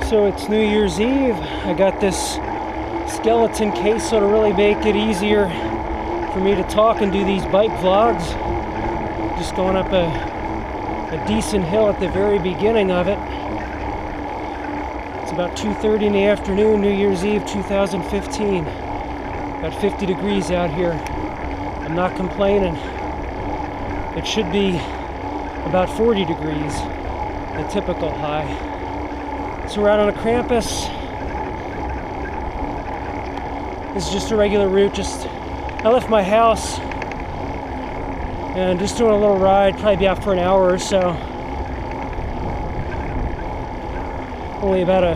So it's New Year's Eve. I got this skeleton case, so to really make it easier for me to talk and do these bike vlogs. Just going up a decent hill at the very beginning of it. It's about 2:30 in the afternoon, New Year's Eve 2015. About 50 degrees out here. I'm not complaining. It should be about 40 degrees, the typical high. So we're out on a Krampus. This is just a regular route. I left my house and just doing a little ride, probably be out for an hour or so. Only about a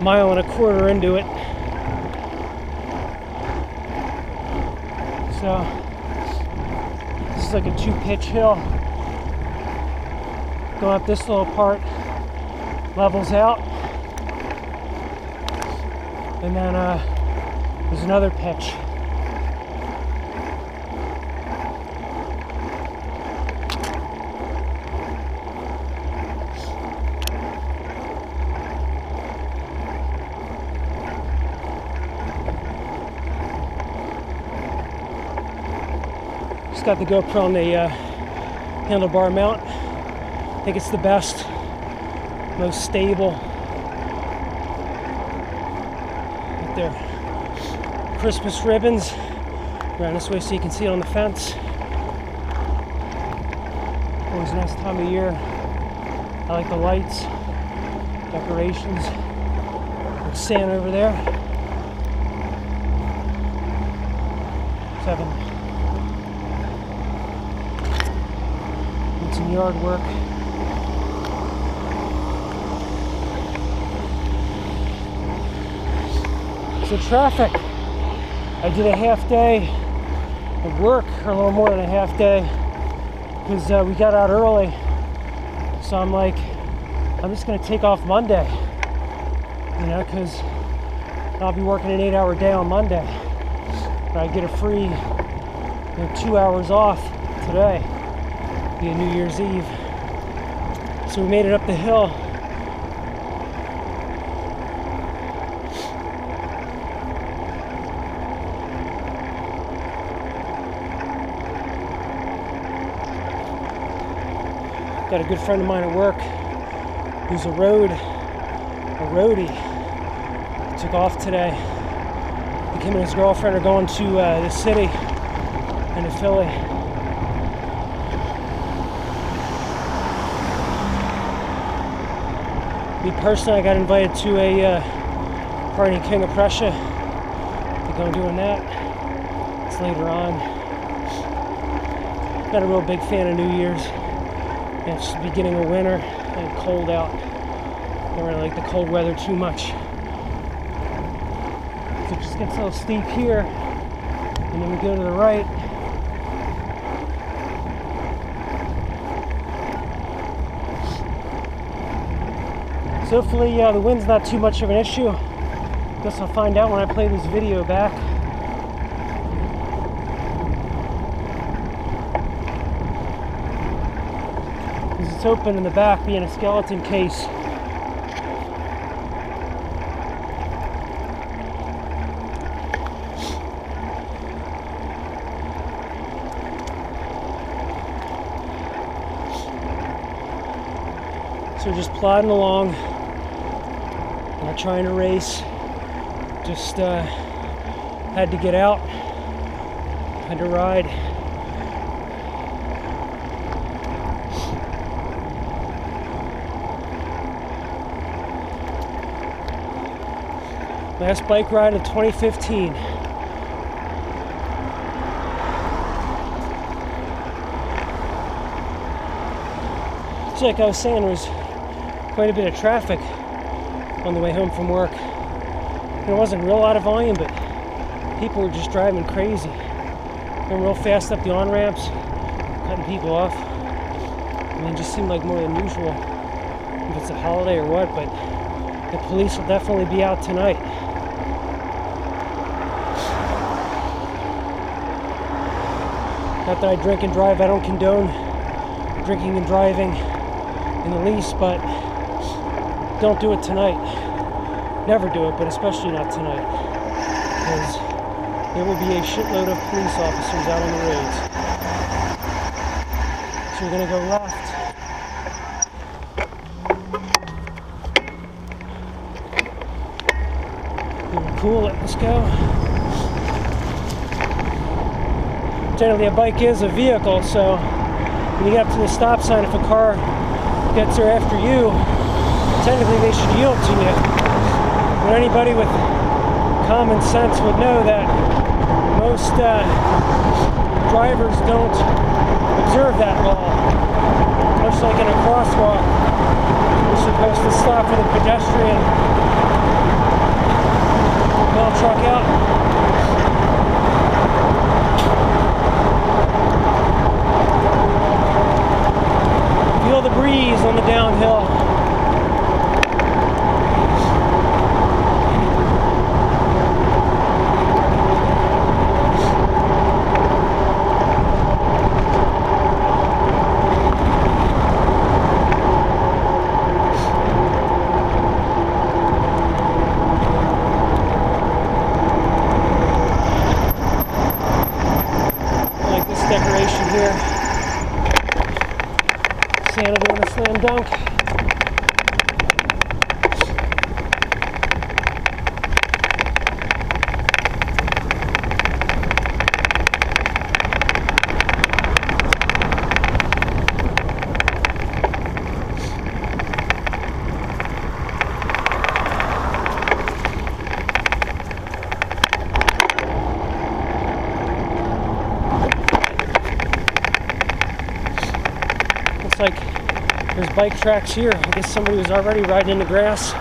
mile and a quarter into it. So this is like a 2-pitch hill. Going up this little part, levels out, and then there's another pitch. Just got the GoPro on the handlebar mount. I think it's the best, most stable. Right there. Christmas ribbons around this way so you can see it on the fence. Always a nice time of year. I like the lights, decorations. There's Santa over there. Doing some yard work. So traffic. I did a half day of work, or a little more than a half day, because we got out early. So I'm like, I'm just gonna take off Monday, because I'll be working an 8-hour day on Monday. But I get a free 2 hours off today, via New Year's Eve. So we made it up the hill. Got a good friend of mine at work who's a roadie. He took off today. Him and his girlfriend are going to the city into Philly. Me personally, I got invited to a party in King of Prussia. They're going doing that. It's later on. Not a real big fan of New Year's. It's the beginning of winter and cold out. I don't really like the cold weather too much. So it just gets a little steep here, and then we go to the right. So hopefully the wind's not too much of an issue. Guess I'll find out when I play this video back. It's open in the back, being a skeleton case. So just plodding along, not trying to race, just had to get out, had to ride. Last bike ride of 2015. So like I was saying, there was quite a bit of traffic on the way home from work. There wasn't a real lot of volume, but people were just driving crazy. Going real fast up the on-ramps, cutting people off. I mean, it just seemed like more than usual, if it's a holiday or what, but the police will definitely be out tonight. Not that I drink and drive, I don't condone drinking and driving. in the least, but don't do it tonight. Never do it, but especially not tonight, because there will be a shitload of police officers out on the roads. So you're going to go left. Cool, let's go. Generally a bike is a vehicle, so when you get up to the stop sign, if a car gets there after you, technically they should yield to you. But anybody with common sense would know that most drivers don't observe that law. Much like in a crosswalk, you're supposed to stop for the pedestrian. Bell truck out. Feel the breeze on the downhill. Decoration here. Santa doing a slam dunk. Like there's bike tracks here. I guess somebody was already riding in the grass.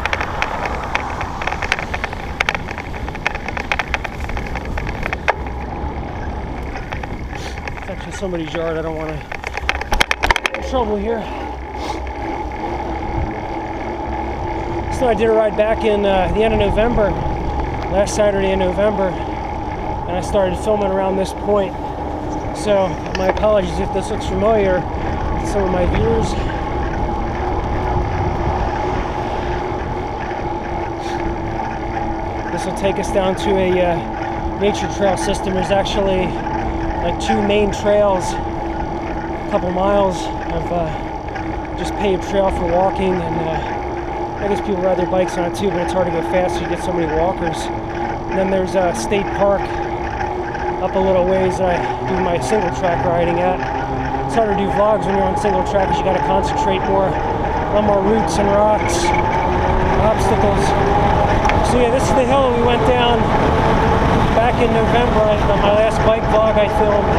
It's actually somebody's yard. I don't want to get in trouble here. So I did a ride back in the end of November, last Saturday in November, and I started filming around this point. So my apologies if this looks familiar. Some of my viewers. This will take us down to a nature trail system. There's actually like two main trails, a couple miles of just paved trail for walking, and I guess people ride their bikes on it too, but it's hard to go fast, so you get so many walkers. And then there's a state park up a little ways that I do my single track riding at. It's hard to do vlogs when you're on single track because you got to concentrate more on more roots and rocks, obstacles. So yeah, this is the hill we went down back in November on my last bike vlog I filmed.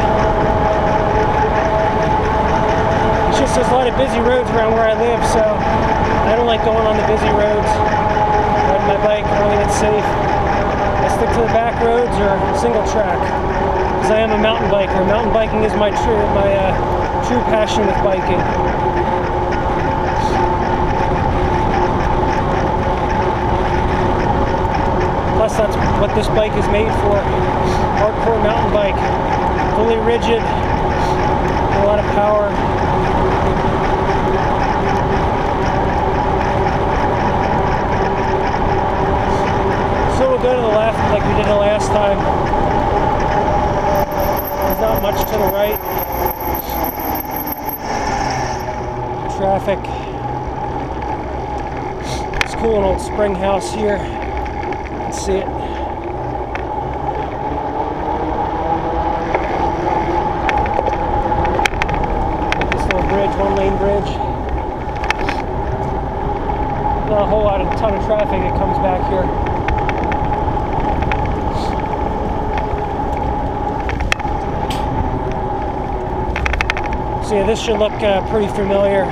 It's just there's a lot of busy roads around where I live, so I don't like going on the busy roads. Riding my bike, I don't think it's safe. I stick to the back roads or single track because I am a mountain biker. Mountain biking is my true passion with biking. Plus that's what this bike is made for. Hardcore mountain bike. Fully rigid. A lot of power. So we'll go to the left like we did the last time. There's not much to the right. Traffic. It's cool, an old spring house here. You can see it. This little bridge, one-lane bridge. Not a whole ton of traffic that comes back here. So yeah, this should look pretty familiar.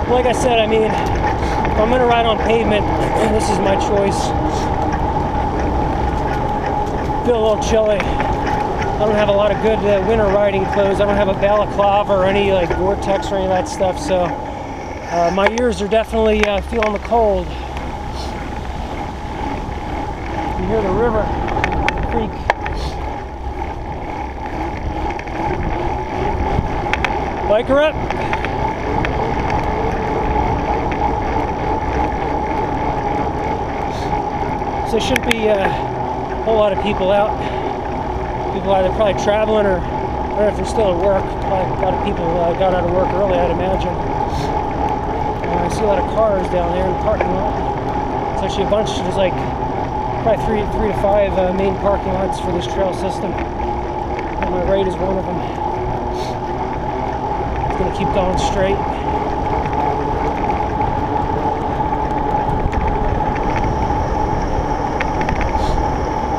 Like I said, I mean, if I'm going to ride on pavement, this is my choice. Feel a little chilly. I don't have a lot of good winter riding clothes. I don't have a balaclava or any like Gore-Tex or any of that stuff, so my ears are definitely feeling the cold. You hear the river, the creek. Biker up. So there shouldn't be a whole lot of people out. People either probably traveling or I don't know if they're still at work. Probably a lot of people got out of work early, I'd imagine. I see a lot of cars down there in the parking lot. It's actually a bunch. There's like probably three to five main parking lots for this trail system. On my right is one of them. It's going to keep going straight.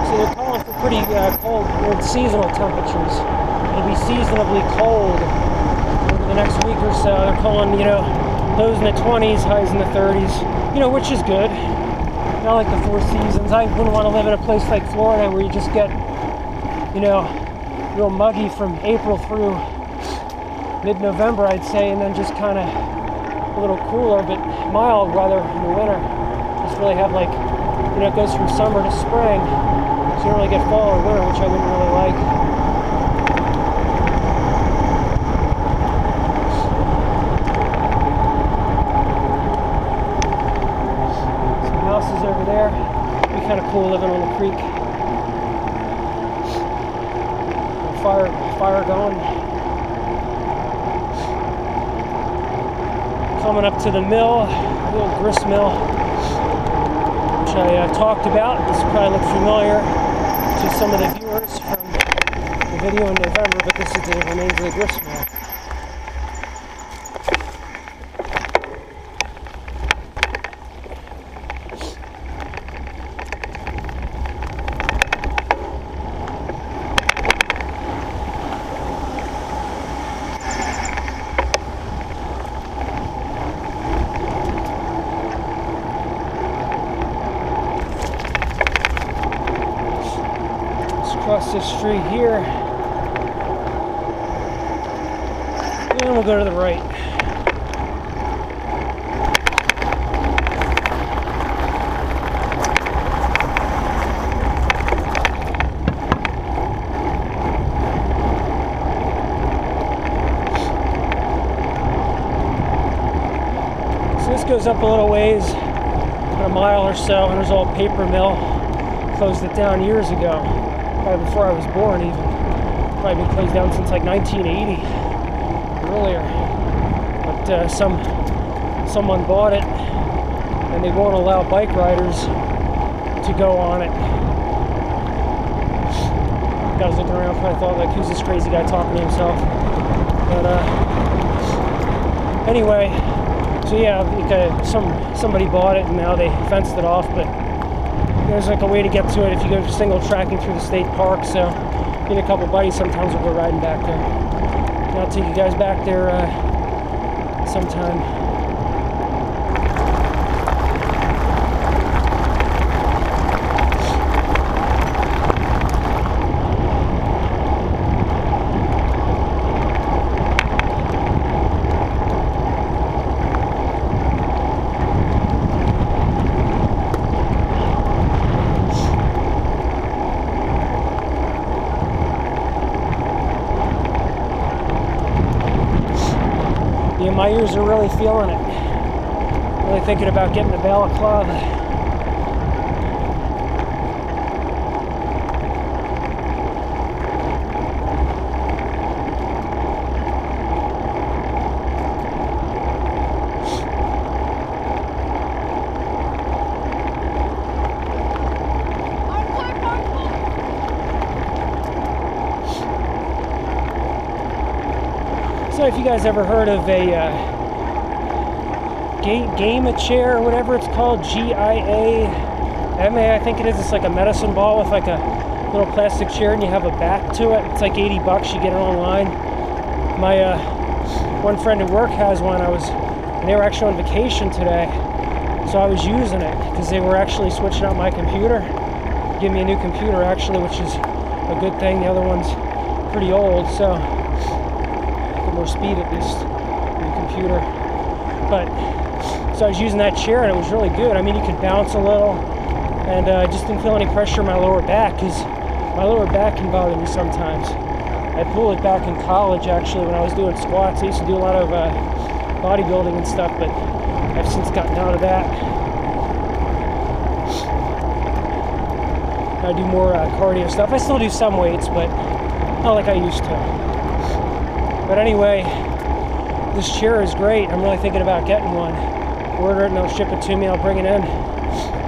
So they're calling for pretty cold, seasonal temperatures. It'll be seasonably cold over the next week or so. They're calling, lows in the 20s, highs in the 30s, which is good. Not like the four seasons. I wouldn't want to live in a place like Florida where you just get, real muggy from April through mid-November, I'd say, and then just kind of a little cooler but mild weather in the winter. Just really have it goes from summer to spring, so you don't really get fall or winter, which I wouldn't really like. Some houses over there. It'd be kind of cool living on the creek. Fire going. Coming up to the mill, the little grist mill, which I talked about. This probably looks familiar to some of the viewers from the video in November, but this is the remains of the grist mill. Across this street here, and we'll go to the right. So this goes up a little ways, about a mile or so, and there's an old paper mill. Closed it down years ago. Probably before I was born even. Probably been closed down since like 1980, earlier. But someone bought it, and they won't allow bike riders to go on it. I was looking around, probably thought like, who's this crazy guy talking to himself? But anyway, so yeah, somebody bought it, and now they fenced it off, but there's like a way to get to it if you go single tracking through the state park. So me and a couple buddies sometimes will go riding back there. And I'll take you guys back there sometime. Yeah, my ears are really feeling it. Really thinking about getting a balaclava. So if you guys ever heard of a Game chair or whatever it's called, GIAMA, I think it is. It's like a medicine ball with like a little plastic chair, and you have a back to it. It's like $80. You get it online. My one friend at work has one. And they were actually on vacation today, so I was using it because they were actually switching out my computer. Give me a new computer actually, which is a good thing. The other one's pretty old, so more speed at least in the computer. But so I was using that chair, and it was really good. I mean, you could bounce a little, and I just didn't feel any pressure in my lower back, because my lower back can bother me sometimes. I pulled it back in college actually when I was doing squats. I used to do a lot of bodybuilding and stuff, but I've since gotten out of that. I do more cardio stuff. I still do some weights, but not like I used to. But anyway, this chair is great. I'm really thinking about getting one. Order it and they'll ship it to me. I'll bring it in.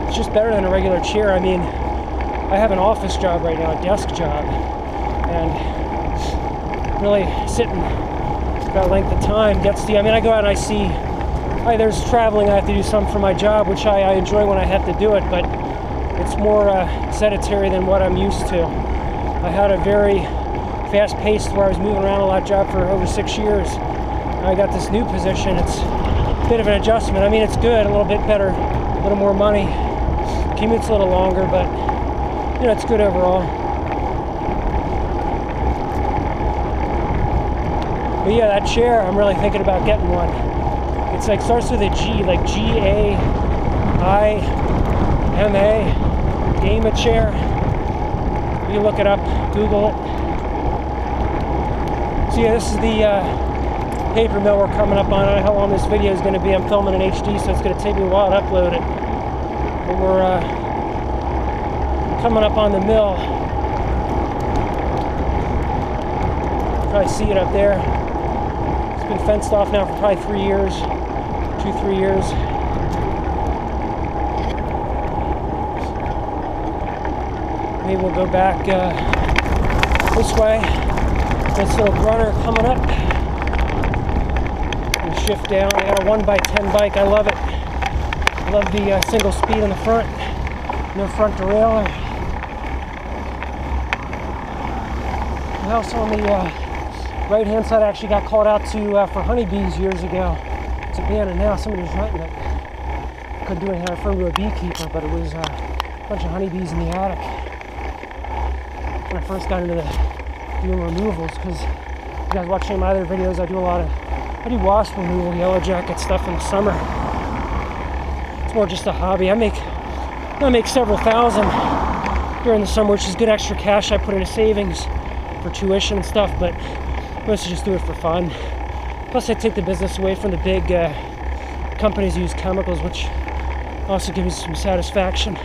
It's just better than a regular chair. I mean, I have an office job right now, a desk job, and really sitting that length of time gets to you. I mean, I go out and I see, there's traveling. I have to do something for my job, which I enjoy when I have to do it, but it's more sedentary than what I'm used to. I had a very fast-paced, where I was moving around a lot job for over 6 years. I got this new position. It's a bit of an adjustment. I mean, it's good, a little bit better, a little more money. Commute's a little longer, but you know, it's good overall. But yeah, that chair, I'm really thinking about getting one. It's like, starts with a G, like G-A-I-M-A, Game chair. You look it up, Google it. So yeah, this is the paper mill we're coming up on. I don't know how long this video is going to be. I'm filming in HD, so it's going to take me a while to upload it. But we're coming up on the mill. Probably see it up there. It's been fenced off now for probably 3 years, 2-3 years. Maybe we'll go back this way. This little runner coming up. And shift down. I got a 1x10 bike. I love it. I love the single speed in the front. No front derailleur. The house on the right hand side, I actually got called out to for honeybees years ago. It's abandoned now. Somebody was renting it. Couldn't do anything for a beekeeper, but it was a bunch of honeybees in the attic. When I first got into doing removals, because you guys watch any of my other videos, I do wasp removal, yellow jacket stuff in the summer. It's more just a hobby. I make several thousand during the summer, which is good extra cash I put into savings for tuition and stuff, but mostly just do it for fun. Plus I take the business away from the big companies who use chemicals, which also gives me some satisfaction.